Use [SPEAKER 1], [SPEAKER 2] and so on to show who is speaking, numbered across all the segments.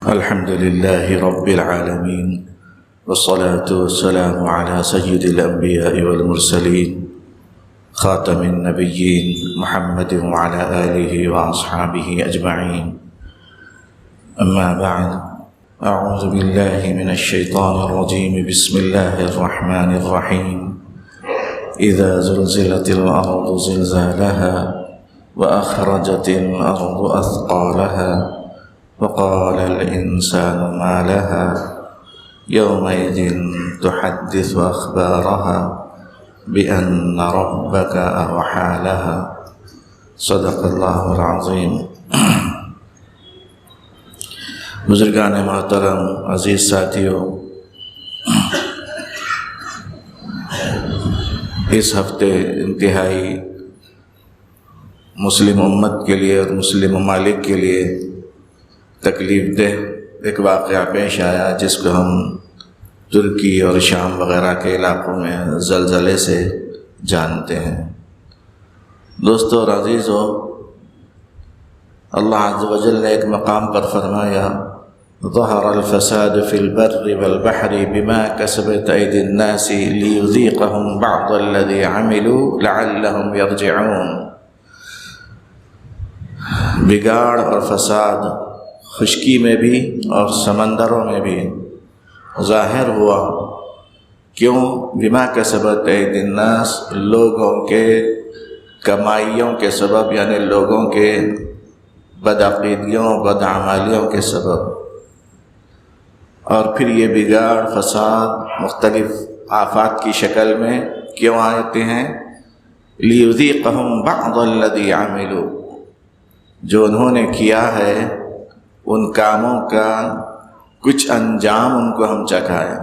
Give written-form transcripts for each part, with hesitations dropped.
[SPEAKER 1] الحمد لله رب العالمين، والصلاة والسلام على سيد الأنبياء والمرسلين خاتم النبيين محمد وعلى آله وأصحابه أجمعين. أما بعد، أعوذ بالله من الشيطان الرجيم. بسم الله الرحمن الرحيم. إذا زلزلت الأرض زلزالها وأخرجت الأرض أثقالها وقال الإنسان ما لها يومئذ تحدث أخبارها بأن ربك أوحى لها. صدق الله العظيم. بزرگان محترم، عزیز ساتھیوں، اس ہفتے انتہائی مسلم امت کے لیے اور مسلم ممالک کے لیے تکلیف دہ ایک واقعہ پیش آیا، جس کو ہم ترکی اور شام وغیرہ کے علاقوں میں زلزلے سے جانتے ہیں۔ دوستو اور عزیزو، اللہ عز و جل نے ایک مقام پر فرمایا: ظہر الفساد فی البر والبحر بما کسبت ایدی الناس لیذیقہم بعض الذی عملوا لعلہم یرجعون۔ بگاڑ اور فساد خشکی میں بھی اور سمندروں میں بھی ظاہر ہوا۔ کیوں؟ بما کسبت ایدی الناس، لوگوں کے کمائیوں کے سبب، یعنی لوگوں کے بدعقیدیوں بدعمالیوں کے سبب۔ اور پھر یہ بگاڑ فساد مختلف آفات کی شکل میں کیوں آتے ہیں؟ لیذیقہم بعض الذی عملوا، جو انہوں نے کیا ہے ان کاموں کا کچھ انجام ان کو ہم چکھائیں،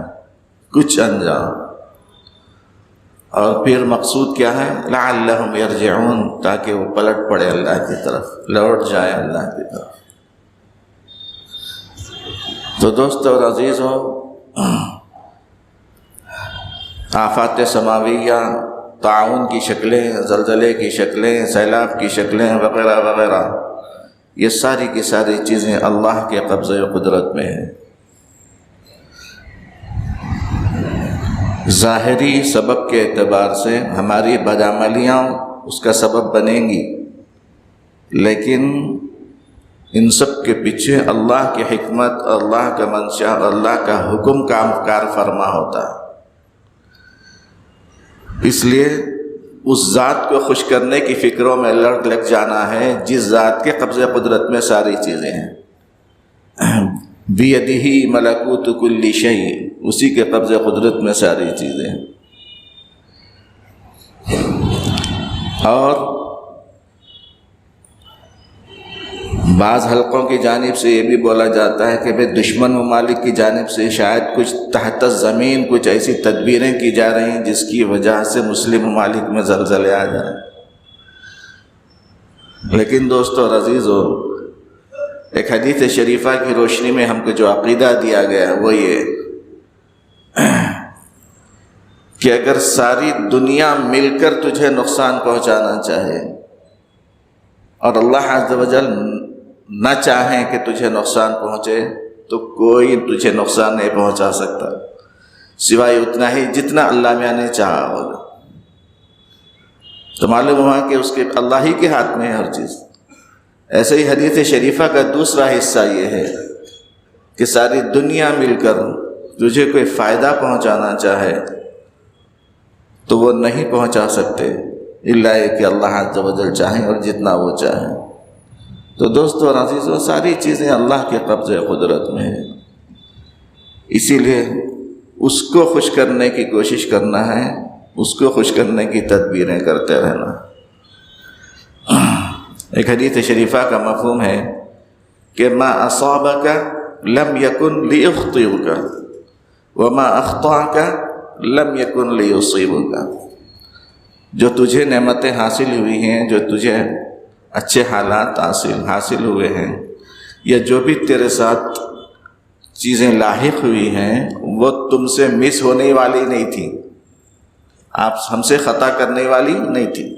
[SPEAKER 1] کچھ انجام۔ اور پھر مقصود کیا ہے؟ لعلہم یرجعون، تاکہ وہ پلٹ پڑے اللہ کی طرف، لوٹ جائے اللہ کی طرف۔ تو دوستو اور عزیزو، آفات سماویہ، تعاون کی شکلیں، زلزلے کی شکلیں، سیلاب کی شکلیں وغیرہ وغیرہ، یہ ساری کی ساری چیزیں اللہ کے قبضے و قدرت میں ہیں۔ ظاہری سبب کے اعتبار سے ہماری بدعملیاں اس کا سبب بنیں گی، لیکن ان سب کے پیچھے اللہ کی حکمت، اللہ کا منشا، اللہ کا حکم کار فرما ہوتا ہے۔ اس لیے اس ذات کو خوش کرنے کی فکروں میں لگ جانا ہے جس ذات کے قبضہ قدرت میں ساری چیزیں ہیں۔ بیدہ ملکوت کل شیء، اسی کے قبضہ قدرت میں ساری چیزیں ہیں۔ اور بعض حلقوں کی جانب سے یہ بھی بولا جاتا ہے کہ دشمن ممالک کی جانب سے شاید کچھ تحت زمین کچھ ایسی تدبیریں کی جا رہی ہیں جس کی وجہ سے مسلم ممالک میں زلزلے آ جائیں۔ لیکن دوستو اور عزیزو، ایک حدیث شریفہ کی روشنی میں ہم کو جو عقیدہ دیا گیا وہ یہ کہ اگر ساری دنیا مل کر تجھے نقصان پہنچانا چاہے اور اللہ عز و جل نہ چاہیں کہ تجھے نقصان پہنچے، تو کوئی تجھے نقصان نہیں پہنچا سکتا سوائے اتنا ہی جتنا اللہ میاں نے چاہا ہوگا۔ تو معلوم ہوا کہ اس کے اللہ ہی کے ہاتھ میں ہے ہر چیز۔ ایسے ہی حدیث شریفہ کا دوسرا حصہ یہ ہے کہ ساری دنیا مل کر تجھے کوئی فائدہ پہنچانا چاہے تو وہ نہیں پہنچا سکتے الا کہ اللہ عز و جل چاہیں اور جتنا وہ چاہیں۔ تو دوستو اور عزیزو، ساری چیزیں اللہ کے قبضے قدرت میں ہیں، اسی لیے اس کو خوش کرنے کی کوشش کرنا ہے، اس کو خوش کرنے کی تدبیریں کرتے رہنا۔ ایک حدیث شریفہ کا مفہوم ہے کہ ما اصابک لم یکن لیخطئک وما اخطأک لم یکن لیصیبک۔ جو تجھے نعمتیں حاصل ہوئی ہیں، جو تجھے اچھے حالات حاصل ہوئے ہیں، یا جو بھی تیرے ساتھ چیزیں لاحق ہوئی ہیں، وہ تم سے مس ہونے والی نہیں تھی، آپ ہم سے خطا کرنے والی نہیں تھی۔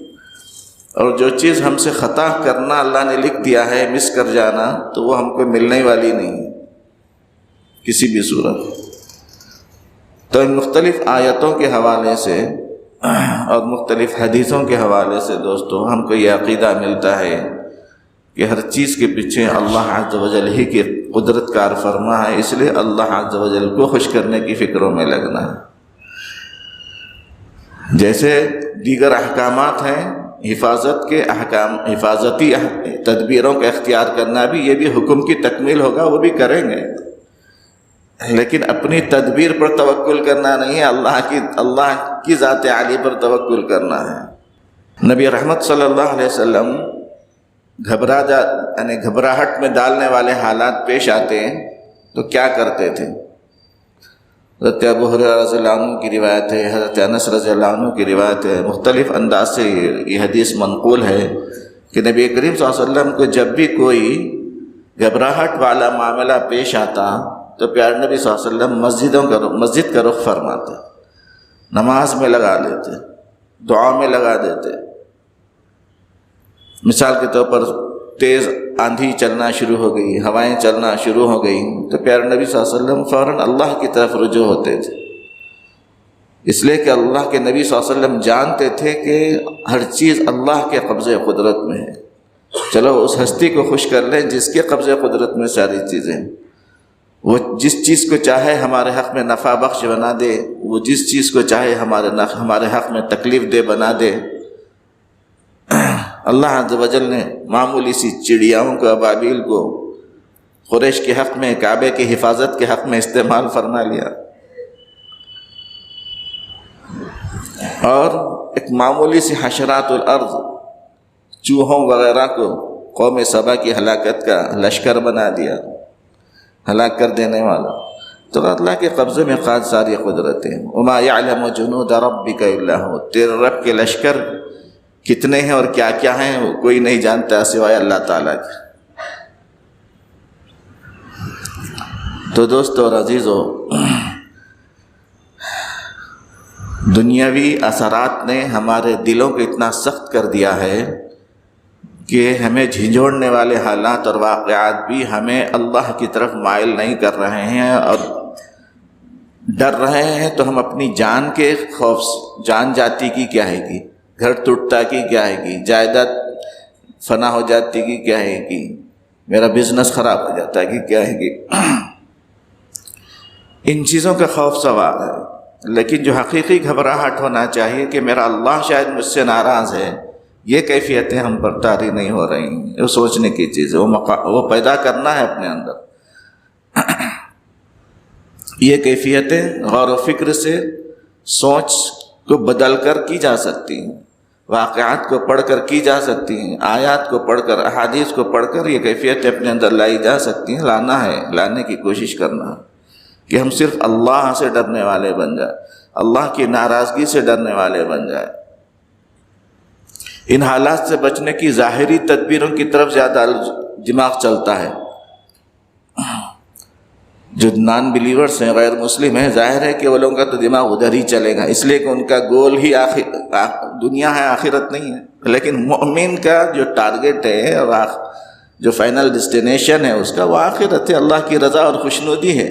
[SPEAKER 1] اور جو چیز ہم سے خطا کرنا اللہ نے لکھ دیا ہے، مس کر جانا، تو وہ ہم کو ملنے والی نہیں۔ کسی بھی صورت۔ تو ان مختلف آیتوں کے حوالے سے اور مختلف حدیثوں کے حوالے سے دوستو ہم کو یہ عقیدہ ملتا ہے کہ ہر چیز کے پیچھے اللہ عز و جل ہی کی قدرت کار فرما ہے، اس لیے اللہ عز و جل کو خوش کرنے کی فکروں میں لگنا ہے۔ جیسے دیگر احکامات ہیں، حفاظت کے احکام، حفاظتی تدبیروں کا اختیار کرنا بھی، یہ بھی حکم کی تکمیل ہوگا، وہ بھی کریں گے، لیکن اپنی تدبیر پر توکل کرنا نہیں ہے، اللہ کی ذات عالی پر توکل کرنا ہے۔ نبی رحمت صلی اللہ علیہ وسلم گھبراہٹ میں ڈالنے والے حالات پیش آتے ہیں تو کیا کرتے تھے؟ حضرت ابو ہریرہ رضی اللہ عنہ کی روایت ہے، حضرت انس رضی اللہ عنہ کی روایت ہے، مختلف انداز سے یہ حدیث منقول ہے کہ نبی کریم صلی اللہ علیہ وسلم کو جب بھی کوئی گھبراہٹ والا معاملہ پیش آتا تو پیارے نبی صلی اللہ علیہ وسلم مسجد کا رخ فرماتے، نماز میں لگا دیتے، دعا میں لگا دیتے۔ مثال کے طور پر تیز آندھی چلنا شروع ہو گئی، ہوائیں چلنا شروع ہو گئی تو پیارے نبی صلی اللہ علیہ وسلم فوراً اللہ کی طرف رجوع ہوتے تھے، اس لیے کہ اللہ کے نبی صلی اللہ علیہ وسلم جانتے تھے کہ ہر چیز اللہ کے قبضے قدرت میں ہے۔ چلو اس ہستی کو خوش کر لیں جس کے قبضے قدرت میں ساری چیزیں، وہ جس چیز کو چاہے ہمارے حق میں نفع بخش بنا دے، وہ جس چیز کو چاہے ہمارے حق میں تکلیف دہ بنا دے۔ اللہ عز و جل نے معمولی سی چڑیاؤں کو، ابابیل کو قریش کے حق میں، کعبے کی حفاظت کے حق میں استعمال فرما لیا، اور ایک معمولی سی حشرات الارض، چوہوں وغیرہ کو قوم سبا کی ہلاکت کا لشکر بنا دیا، ہلاک کر دینے والا۔ تو اللہ کے قبضے میں قاد ساری قدرتیں۔ وما یعلم جنود ربک الا هو، تیرے رب کے لشکر کتنے ہیں اور کیا کیا ہیں وہ کوئی نہیں جانتا سوائے اللہ تعالیٰ کے۔ تو دوستو اور عزیزو، دنیاوی اثرات نے ہمارے دلوں کو اتنا سخت کر دیا ہے کہ ہمیں جھنجھوڑنے والے حالات اور واقعات بھی ہمیں اللہ کی طرف مائل نہیں کر رہے ہیں، اور ڈر رہے ہیں تو ہم اپنی جان کے خوف، جان جاتی کی کیا ہے گی، گھر ٹوٹتا کی کیا ہے گی، جائیداد فنا ہو جاتی کی کیا ہے گی، میرا بزنس خراب ہو جاتا ہے کہ کیا ہے گی، ان چیزوں کا خوف سوار ہے۔ لیکن جو حقیقی گھبراہٹ ہونا چاہیے کہ میرا اللہ شاید مجھ سے ناراض ہے، یہ کیفیتیں ہم پر طاری نہیں ہو رہی ہیں، وہ سوچنے کی چیز ہے، وہ پیدا کرنا ہے اپنے اندر۔ یہ کیفیتیں غور و فکر سے، سوچ کو بدل کر کی جا سکتی ہیں، واقعات کو پڑھ کر کی جا سکتی ہیں، آیات کو پڑھ کر، احادیث کو پڑھ کر یہ کیفیتیں اپنے اندر لائی جا سکتی ہیں۔ لانے کی کوشش کرنا ہے کہ ہم صرف اللہ سے ڈرنے والے بن جائیں، اللہ کی ناراضگی سے ڈرنے والے بن جائیں۔ ان حالات سے بچنے کی ظاہری تدبیروں کی طرف زیادہ دماغ چلتا ہے۔ جو نان بلیورز ہیں، غیر مسلم ہیں، ظاہر ہے کہ وہ لوگوں کا تو دماغ ادھر ہی چلے گا، اس لیے کہ ان کا گول ہی دنیا ہے، آخرت نہیں ہے۔ لیکن مومن کا جو ٹارگٹ ہے اور جو فائنل ڈیسٹینیشن ہے اس کا، وہ آخرت ہے، اللہ کی رضا اور خوشنودی ہے۔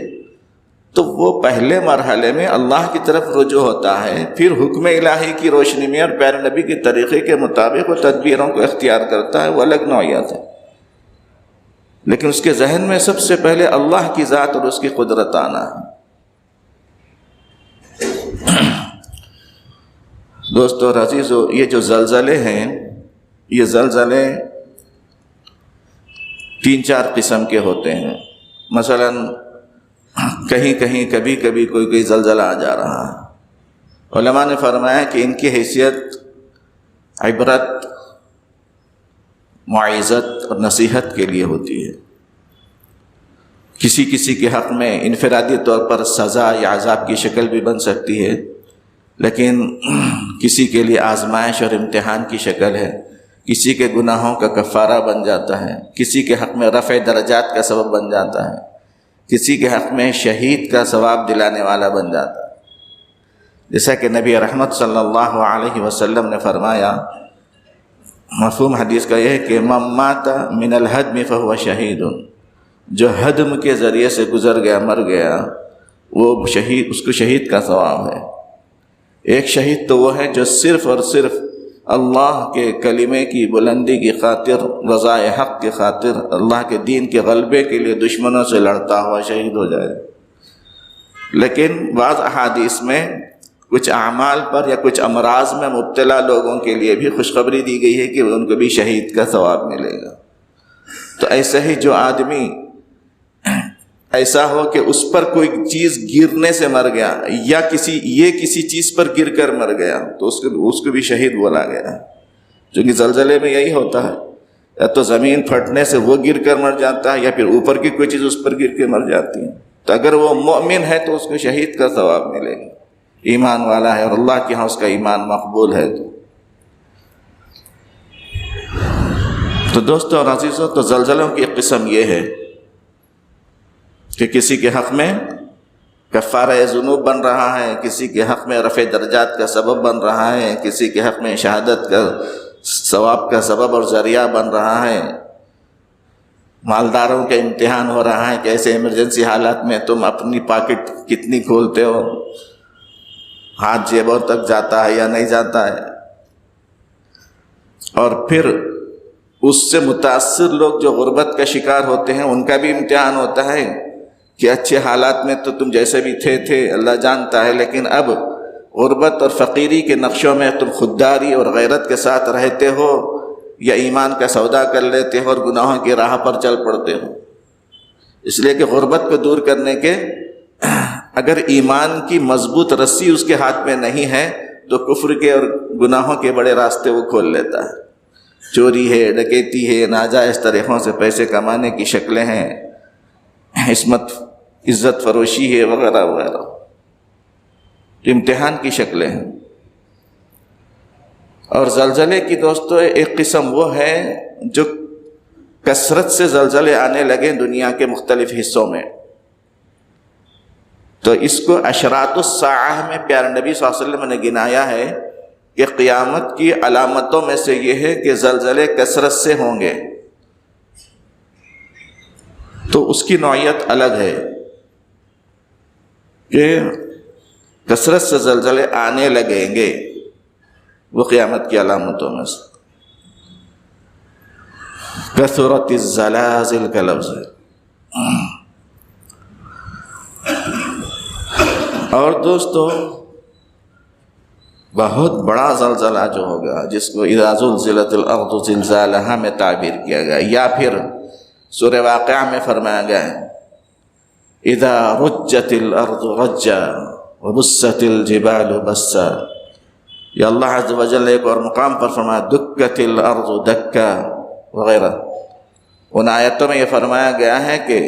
[SPEAKER 1] تو وہ پہلے مرحلے میں اللہ کی طرف رجوع ہوتا ہے، پھر حکم الہی کی روشنی میں اور پیارے نبی کے طریقے کے مطابق وہ تدبیروں کو اختیار کرتا ہے، وہ الگ نوعیت ہے۔ لیکن اس کے ذہن میں سب سے پہلے اللہ کی ذات اور اس کی قدرت آنا ہے۔ دوستو اور عزیزو، یہ جو زلزلے ہیں، یہ زلزلے 3-4 قسم کے ہوتے ہیں۔ مثلا کہیں کہیں کبھی کبھی کوئی زلزلہ آ جا رہا ہے، علماء نے فرمایا کہ ان کی حیثیت عبرت، معزت اور نصیحت کے لیے ہوتی ہے۔ کسی کے حق میں انفرادی طور پر سزا یا عذاب کی شکل بھی بن سکتی ہے، لیکن کسی کے لیے آزمائش اور امتحان کی شکل ہے، کسی کے گناہوں کا کفارہ بن جاتا ہے، کسی کے حق میں رفع درجات کا سبب بن جاتا ہے، کسی کے حق میں شہید کا ثواب دلانے والا بن جاتا ہے۔ جیسا کہ نبی رحمت صلی اللہ علیہ وسلم نے فرمایا، مفہوم حدیث کا یہ ہے کہ من مات من الہدم فہو شہید، جو ہدم کے ذریعے سے گزر گیا، مر گیا، وہ شہید، اس کو شہید کا ثواب ہے۔ ایک شہید تو وہ ہے جو صرف اور صرف اللہ کے کلمے کی بلندی کی خاطر، رضا حق کی خاطر، اللہ کے دین کے غلبے کے لیے دشمنوں سے لڑتا ہوا شہید ہو جائے۔ لیکن بعض احادیث میں کچھ اعمال پر یا کچھ امراض میں مبتلا لوگوں کے لیے بھی خوشخبری دی گئی ہے کہ ان کو بھی شہید کا ثواب ملے گا۔ تو ایسا ہی جو آدمی ایسا ہو کہ اس پر کوئی چیز گرنے سے مر گیا یا کسی چیز پر گر کر مر گیا تو اس کو بھی شہید بولا گیا ہے، چونکہ زلزلے میں یہی ہوتا ہے، یا تو زمین پھٹنے سے وہ گر کر مر جاتا ہے یا پھر اوپر کی کوئی چیز اس پر گر کے مر جاتی ہے۔ تو اگر وہ مومن ہے تو اس کو شہید کا ثواب ملے گا، ایمان والا ہے اور اللہ کے ہاں اس کا ایمان مقبول ہے۔ تو دوستو اور عزیزو، تو زلزلوں کی ایک قسم یہ ہے کہ کسی کے حق میں کفارہ ذنوب بن رہا ہے، کسی کے حق میں رفع درجات کا سبب بن رہا ہے، کسی کے حق میں شہادت کا ثواب کا سبب اور ذریعہ بن رہا ہے، مالداروں کا امتحان ہو رہا ہے کہ ایسے ایمرجنسی حالات میں تم اپنی پاکٹ کتنی کھولتے ہو، ہاتھ جیبوں تک جاتا ہے یا نہیں جاتا ہے۔ اور پھر اس سے متاثر لوگ جو غربت کا شکار ہوتے ہیں ان کا بھی امتحان ہوتا ہے کہ اچھے حالات میں تو تم جیسے بھی تھے اللہ جانتا ہے، لیکن اب غربت اور فقیری کے نقشوں میں تم خودداری اور غیرت کے ساتھ رہتے ہو یا ایمان کا سودا کر لیتے ہو اور گناہوں کی راہ پر چل پڑتے ہو۔ اس لیے کہ غربت کو دور کرنے کے اگر ایمان کی مضبوط رسی اس کے ہاتھ میں نہیں ہے تو کفر کے اور گناہوں کے بڑے راستے وہ کھول لیتا ہے۔ چوری ہے، ڈکیتی ہے، ناجائز طریقوں سے پیسے کمانے کی شکلیں ہیں، عزت فروشی ہے، وغیرہ وغیرہ، امتحان کی شکلیں ہیں۔ اور زلزلے کی دوستو ایک قسم وہ ہے جو کثرت سے زلزلے آنے لگے دنیا کے مختلف حصوں میں، تو اس کو اشراط الساعہ میں پیارے نبی صلی اللہ علیہ وسلم نے گنایا ہے کہ قیامت کی علامتوں میں سے یہ ہے کہ زلزلے کثرت سے ہوں گے۔ تو اس کی نوعیت الگ ہے کہ کثرت سے زلزلے آنے لگیں گے، وہ قیامت کی علامتوں میں سے کثرت الزلازل کا لفظ ہے۔ اور دوستو بہت بڑا زلزلہ جو ہوگا جس کو اذا زلزلت الارض زلزالها میں تعبیر کیا گیا، یا پھر سورہ واقعہ میں فرمایا گیا ہے اذا رجت الارض رجا وبست الجبال بسا، یا اللہ عز و جل ایک اور مقام پر فرمایا دکت الارض دکا وغیرہ۔ ان آیتوں میں یہ فرمایا گیا ہے کہ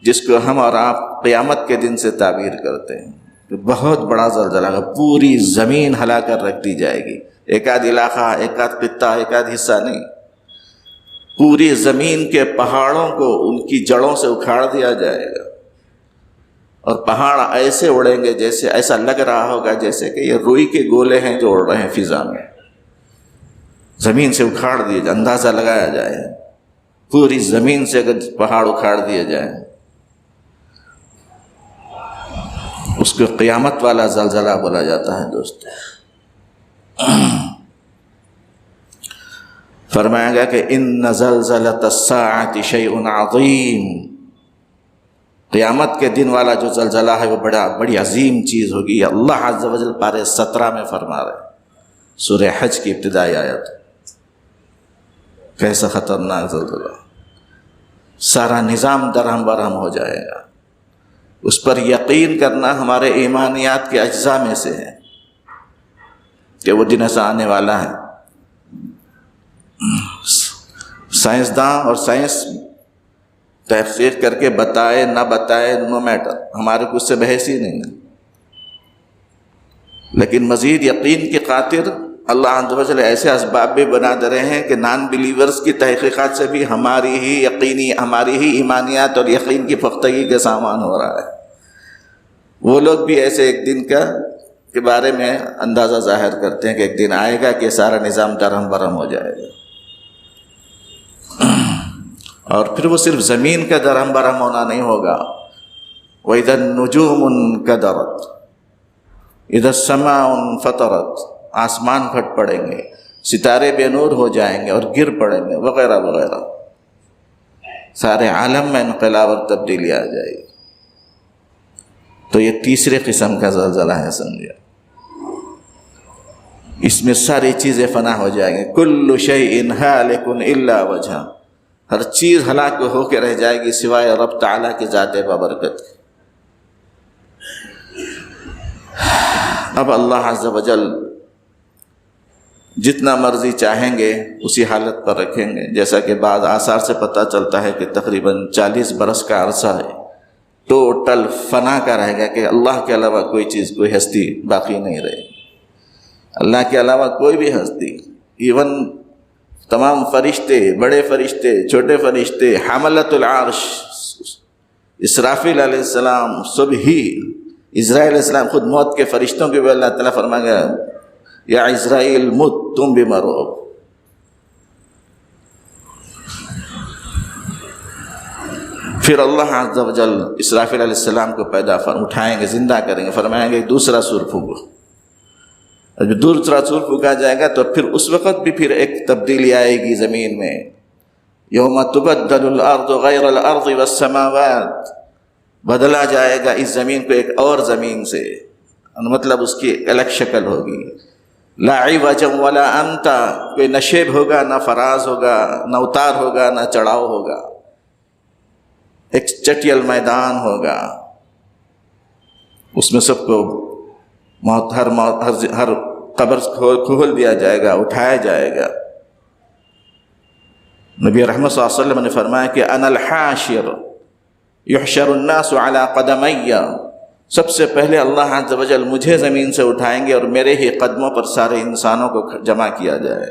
[SPEAKER 1] جس کو ہم اور آپ قیامت کے دن سے تعبیر کرتے ہیں کہ بہت بڑا زلزلہ ہے، پوری زمین ہلا کر رکھ دی جائے گی، ایک آدھ علاقہ، ایک آدھ خطہ، ایک آدھ حصہ نہیں، پوری زمین کے پہاڑوں کو ان کی جڑوں سے اکھاڑ دیا جائے گا، اور پہاڑ ایسے اڑیں گے جیسے ایسا لگ رہا ہوگا جیسے کہ یہ روئی کے گولے ہیں جو اڑ رہے ہیں فضا میں، زمین سے اکھاڑ دیے جائے، اندازہ لگایا جائے پوری زمین سے اگر پہاڑ اکھاڑ دیے جائیں، اس کو قیامت والا زلزلہ بولا جاتا ہے دوستو۔ فرمایا گیا کہ ان زلزلۃ الساعۃ شیء عظیم، قیامت کے دن والا جو زلزلہ ہے وہ بڑی عظیم چیز ہوگی۔ اللہ عز و جل پارے 17 میں فرما رہے ہیں، سورہ حج کی ابتدائی آیت، کیسا خطرناک زلزلہ، سارا نظام درہم برہم ہو جائے گا۔ اس پر یقین کرنا ہمارے ایمانیات کے اجزاء میں سے ہے کہ وہ دن ایسا آنے والا ہے۔ سائنسداں اور سائنس تحقیق کر کے بتائے نہ بتائے نو میٹر، ہمارے کو اس سے بحث ہی نہیں ہے، لیکن مزید یقین کی خاطر اللہ عز و جل ایسے اسباب بھی بنا دے رہے ہیں کہ نان بلیورز کی تحقیقات سے بھی ہماری ہی ایمانیات اور یقین کی پختگی کا سامان ہو رہا ہے۔ وہ لوگ بھی ایسے ایک دن کے بارے میں اندازہ ظاہر کرتے ہیں کہ ایک دن آئے گا کہ سارا نظام درہم برہم ہو جائے گا، اور پھر وہ صرف زمین کا درہم برہم ہونا نہیں ہوگا، وَإِذَا النُّجُومُ انْكَدَرَتْ اِذَا السَّمَاءُ انْفَطَرَتْ، آسمان پھٹ پڑیں گے، ستارے بے نور ہو جائیں گے اور گر پڑیں گے وغیرہ وغیرہ، سارے عالم میں انقلاب اور تبدیلی آ جائے گی۔ تو یہ تیسرے قسم کا زلزلہ ہے، سمجھے، اس میں ساری چیزیں فنا ہو جائیں گی۔ کل شیء ہالک الا وجہہ، ہر چیز ہلاک ہو کے رہ جائے گی سوائے رب تعالیٰ کی ذات بابرکت۔ اب اللہ عز و جل جتنا مرضی چاہیں گے اسی حالت پر رکھیں گے، جیسا کہ بعض آثار سے پتہ چلتا ہے کہ تقریباً 40 برس کا عرصہ ہے، ٹوٹل فنا کا رہے گا کہ اللہ کے علاوہ کوئی چیز، کوئی ہستی باقی نہیں رہے، اللہ کے علاوہ کوئی بھی ہستی، ایون تمام فرشتے، بڑے فرشتے، چھوٹے فرشتے، حملۃ العرش، اسرافیل علیہ السلام، سب ہی، اسرائیل علیہ السلام، خود موت کے فرشتوں کے بھی اللہ تعالیٰ فرما گیا یا اسرائیل مت، تم بھی مرو۔ پھر اللہ عز و جل اسرافیل علیہ السلام کو اٹھائیں گے، زندہ کریں گے، فرمائیں گے دوسرا سور پھونکو۔ جب دوسرا سور پھونکا جائے گا تو پھر اس وقت بھی پھر ایک تبدیلی آئے گی زمین میں، یوم تبدل الارض غیر الارض والسماوات، بدلا جائے گا اس زمین کو ایک اور زمین سے، مطلب اس کی الگ شکل ہوگی، لا عوج ولا امتا، کوئی نہ شیب ہوگا، نہ فراز ہوگا، نہ اتار ہوگا، نہ چڑھاؤ ہوگا، ایک چٹیل میدان ہوگا، اس میں سب کو ہر قبر کھول دیا جائے گا، اٹھایا جائے گا۔ نبی رحمت صلی اللہ علیہ وسلم نے فرمایا کہ انا الحاشر یحشر الناس علی قدمی، سب سے پہلے اللہ عز و جل مجھے زمین سے اٹھائیں گے اور میرے ہی قدموں پر سارے انسانوں کو جمع کیا جائے۔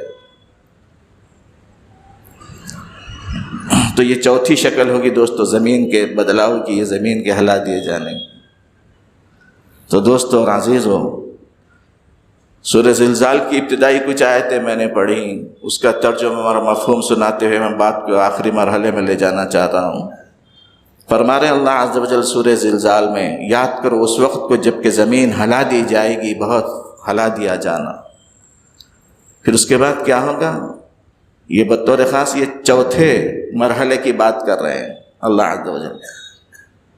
[SPEAKER 1] تو یہ چوتھی شکل ہوگی دوستو زمین کے بدلاؤ کی، یہ زمین کے ہلا دیے جانے کی۔ تو دوستو اور عزیزو، سورہ زلزال کی ابتدائی کچھ آیتیں میں نے پڑھی، اس کا ترجمہ اور مفہوم سناتے ہوئے میں بات کو آخری مرحلے میں لے جانا چاہتا ہوں۔ فرما رہے اللہ عز و جل سورہ زلزال میں، یاد کرو اس وقت کو جب کہ زمین ہلا دی جائے گی، بہت ہلا دیا جانا۔ پھر اس کے بعد کیا ہوگا؟ یہ بطور خاص یہ چوتھے مرحلے کی بات کر رہے ہیں اللہ عز و جل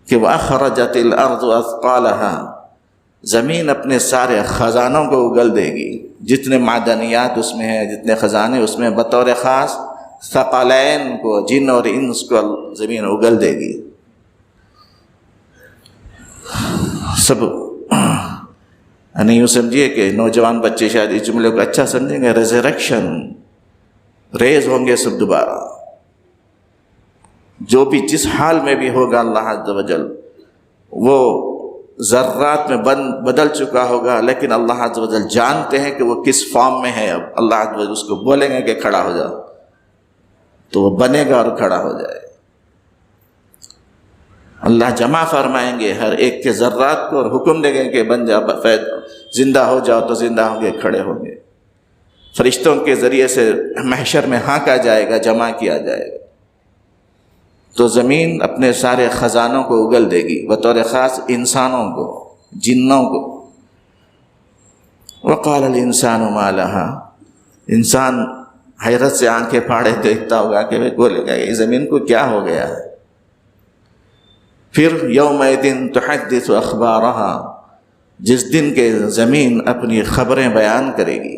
[SPEAKER 1] کہ وَأَخْرَجَتِ الْأَرْضُ أَثْقَالَهَا، زمین اپنے سارے خزانوں کو اگل دے گی، جتنے معدنیات اس میں ہیں، جتنے خزانے اس میں، بطور خاص ثقلین کو، جن اور انس کو زمین اگل دے گی۔ سب یعنی یوں سمجھیے کہ نوجوان بچے شاید اس جملے کو اچھا سمجھیں گے، ریزریکشن، ریز ہوں گے سب دوبارہ، جو بھی جس حال میں بھی ہوگا اللہ عز و جل، وہ ذرات میں بدل چکا ہوگا، لیکن اللہ عز و جل جانتے ہیں کہ وہ کس فارم میں ہے۔ اب اللہ عز و جل اس کو بولیں گے کہ کھڑا ہو جاؤ تو وہ بنے گا اور کھڑا ہو جائے گا۔ اللہ جمع فرمائیں گے ہر ایک کے ذرات کو اور حکم دیں گے کہ بن جا، زندہ ہو جاؤ تو زندہ ہوں گے، کھڑے ہوں گے۔ فرشتوں کے ذریعے سے محشر میں ہانکا جائے گا، جمع کیا جائے گا، تو زمین اپنے سارے خزانوں کو اگل دے گی، بطور خاص انسانوں کو، جنوں کو۔ وقال الانسان ما لها، انسان حیرت سے آنکھیں پھاڑے دیکھتا ہوگا کہ بولے گا یہ زمین کو کیا ہو گیا ہے۔ پھر یومئذ تحدث اخبارها، جس دن کے زمین اپنی خبریں بیان کرے گی۔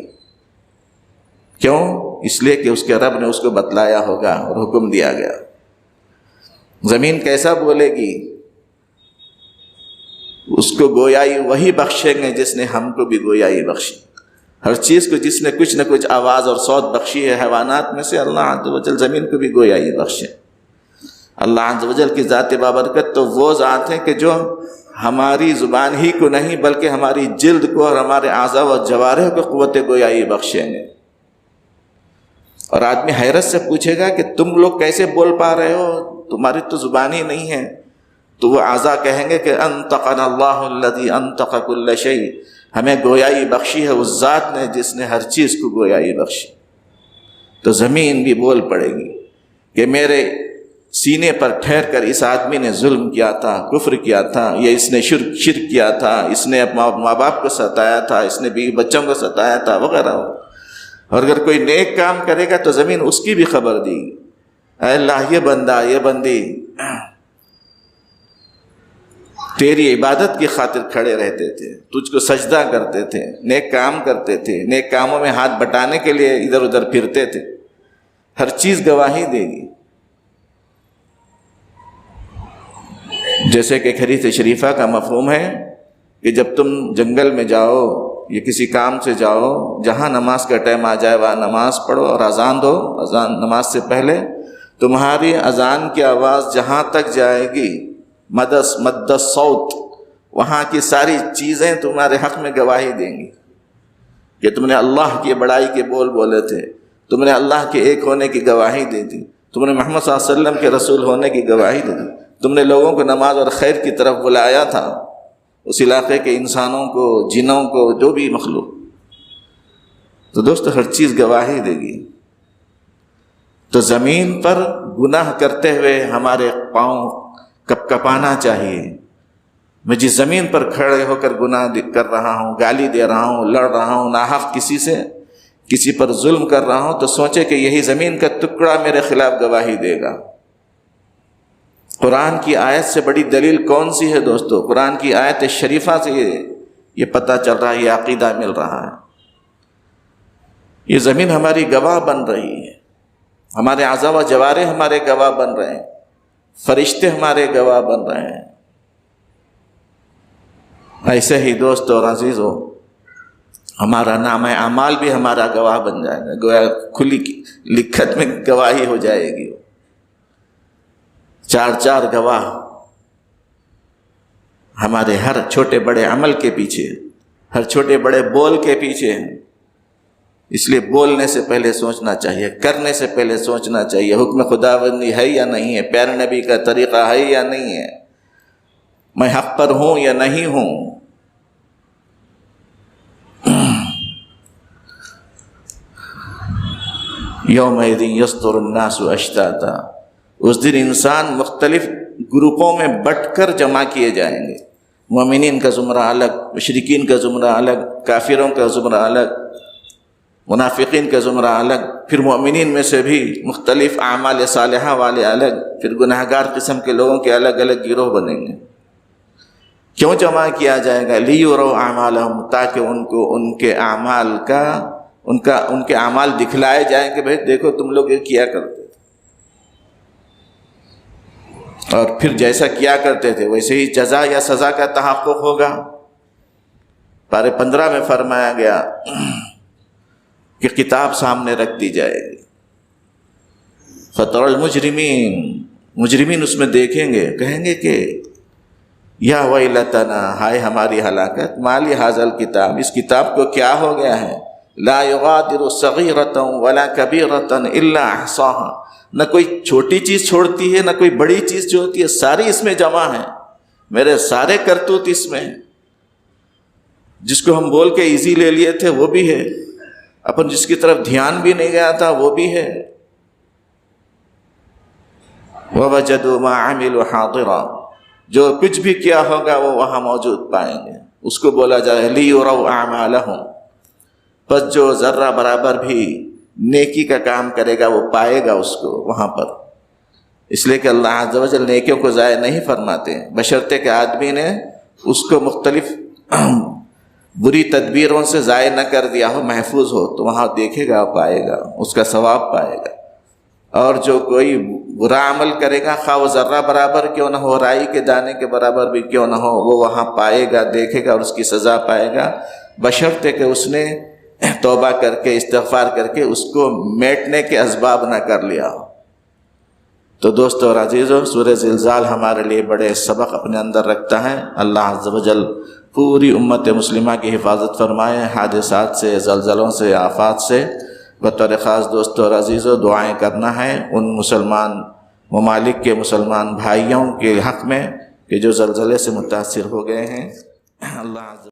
[SPEAKER 1] کیوں؟ اس لیے کہ اس کے رب نے اس کو بتلایا ہوگا اور حکم دیا گیا۔ زمین کیسا بولے گی؟ اس کو گویائی وہی بخشیں گے جس نے ہم کو بھی گویائی بخشی۔ ہر چیز کو جس نے کچھ نہ کچھ آواز اور صوت بخشی ہے، حیوانات میں سے اللہ عز و جل زمین کو بھی گویائی بخشے۔ اللہ عز و جل کی ذات بابرکت تو وہ ذات ہے کہ جو ہماری زبان ہی کو نہیں بلکہ ہماری جلد کو اور ہمارے اعضاء و جوارح کو قوت گویائی بخشیں گے۔ اور آدمی حیرت سے پوچھے گا کہ تم لوگ کیسے بول پا رہے ہو، تمہاری تو زبان ہی نہیں ہے۔ تو وہ اعضاء کہیں گے کہ انطقنا اللہ الذی انطق کل شیء، ہمیں گویائی بخشی ہے اس ذات نے جس نے ہر چیز کو گویائی بخشی۔ تو زمین بھی بول پڑے گی کہ میرے سینے پر ٹھہر کر اس آدمی نے ظلم کیا تھا، کفر کیا تھا، یا اس نے شرک کیا تھا، اس نے ماں باپ کو ستایا تھا، اس نے بیوی بچوں کو ستایا تھا وغیرہ. اور اگر کوئی نیک کام کرے گا تو زمین اس کی بھی خبر دی. اے اللہ، یہ بندہ یہ بندی تیری عبادت کی خاطر کھڑے رہتے تھے، تجھ کو سجدہ کرتے تھے، نیک کام کرتے تھے، نیک کاموں میں ہاتھ بٹانے کے لیے ادھر ادھر پھرتے تھے. ہر چیز گواہی دے گی. جیسے کہ ایک حدیث شریفہ کا مفہوم ہے کہ جب تم جنگل میں جاؤ یا کسی کام سے جاؤ، جہاں نماز کا ٹائم آ جائے وہاں نماز پڑھو اور اذان دو. اذان نماز سے پہلے تمہاری اذان کی آواز جہاں تک جائے گی، مد الصوت، وہاں کی ساری چیزیں تمہارے حق میں گواہی دیں گی کہ تم نے اللہ کی بڑائی کے بول بولے تھے، تم نے اللہ کے ایک ہونے کی گواہی دی تھی، تم نے محمد صلی اللہ علیہ وسلم کے رسول ہونے کی گواہی دی تھی، تم نے لوگوں کو نماز اور خیر کی طرف بلایا تھا، اس علاقے کے انسانوں کو، جنوں کو، جو بھی مخلوق. تو دوستو ہر چیز گواہی دے گی. تو زمین پر گناہ کرتے ہوئے ہمارے پاؤں کپ کپانا چاہیے. میں جس زمین پر کھڑے ہو کر گناہ کر رہا ہوں، گالی دے رہا ہوں، لڑ رہا ہوں، ناحق کسی پر ظلم کر رہا ہوں، تو سوچے کہ یہی زمین کا ٹکڑا میرے خلاف گواہی دے گا. قرآن کی آیت سے بڑی دلیل کون سی ہے دوستو؟ قرآن کی آیت شریفہ سے یہ پتہ چل رہا ہے، یہ عقیدہ مل رہا ہے. یہ زمین ہماری گواہ بن رہی ہے، ہمارے اعضاء و جوارح ہمارے گواہ بن رہے ہیں، فرشتے ہمارے گواہ بن رہے ہیں. ایسے ہی دوستو اور عزیزو، ہمارا نام اعمال بھی ہمارا گواہ بن جائے گا. گویا کھلی لکھت میں گواہی ہو جائے گی. چار گواہ ہمارے ہر چھوٹے بڑے عمل کے پیچھے، ہر چھوٹے بڑے بول کے پیچھے ہیں. اس لیے بولنے سے پہلے سوچنا چاہیے، کرنے سے پہلے سوچنا چاہیے حکم خداوندی ہے یا نہیں ہے، پیارے نبی کا طریقہ ہے یا نہیں ہے، میں حق پر ہوں یا نہیں ہوں. یومئذ یصدر الناس اشتاتا، اس دن انسان مختلف گروپوں میں بٹ کر جمع کیے جائیں گے. مومنین کا زمرہ الگ، مشرکین کا زمرہ الگ، کافروں کا زمرہ الگ، منافقین کا زمرہ الگ، پھر مومنین میں سے بھی مختلف اعمال صالحہ والے الگ، پھر گناہگار قسم کے لوگوں کے الگ الگ گروہ بنیں گے. کیوں جمع کیا جائے گا؟ لیروا اعمالہم، تاکہ ان کو ان کے اعمال کا ان کے اعمال دکھلائے جائیں کہ بھئی دیکھو تم لوگ یہ کیا کرتے تھے، اور پھر جیسا کیا کرتے تھے ویسے ہی جزا یا سزا کا تحقق ہوگا. پارے 15 میں فرمایا گیا کہ کتاب سامنے رکھ دی جائے گی. فَتَرَى الْمُجْرِمِينَ، مجرمین اس میں دیکھیں گے، کہیں گے کہ یا ویلتنا، ہائے ہماری ہلاکت، مالی ھذا الکتاب، اس کتاب کو کیا ہو گیا ہے، لا یغادر صغیرۃ ولا کبیرۃ الا احصاها، نہ کوئی چھوٹی چیز چھوڑتی ہے نہ کوئی بڑی چیز جو ہوتی ہے، ساری اس میں جمع ہے، میرے سارے کرتوت اس میں. جس کو ہم بول کے ایزی لے لیے تھے وہ بھی ہے، اپن جس کی طرف دھیان بھی نہیں گیا تھا وہ بھی ہے. وَوَجَدُوا مَا عَمِلُوا حَاضِرًا، جو کچھ بھی کیا ہوگا وہ وہاں موجود پائیں گے. اس کو بولا جائے لِيُرَوْا أَعْمَالَهُمْ، پس جو ذرہ برابر بھی نیکی کا کام کرے گا وہ پائے گا اس کو وہاں پر. اس لیے کہ اللہ عز و جل نیکیوں کو ضائع نہیں فرماتے، بشرطے کہ آدمی نے اس کو مختلف بری تدبیروں سے ضائع نہ کر دیا ہو، محفوظ ہو، تو وہاں دیکھے گا، پائے گا، اس کا ثواب پائے گا. اور جو کوئی برا عمل کرے گا، خواہ وہ ذرہ برابر کیوں نہ ہو، رائی کے دانے کے برابر بھی کیوں نہ ہو، وہ وہاں پائے گا، دیکھے گا اور اس کی سزا پائے گا، بشرطے کہ اس نے توبہ کر کے استغفار کر کے اس کو میٹنے کے اسباب نہ کر لیا ہو. تو دوستو اور عزیزو، سورہ زلزال ہمارے لیے بڑے سبق اپنے اندر رکھتا ہے. اللہ عز و جل پوری امت مسلمہ کی حفاظت فرمائے حادثات سے، زلزلوں سے، آفات سے. بطور خاص دوستو اور عزیزو، دعائیں کرنا ہے ان مسلمان ممالک کے مسلمان بھائیوں کے حق میں کہ جو زلزلے سے متاثر ہو گئے ہیں. اللہ عز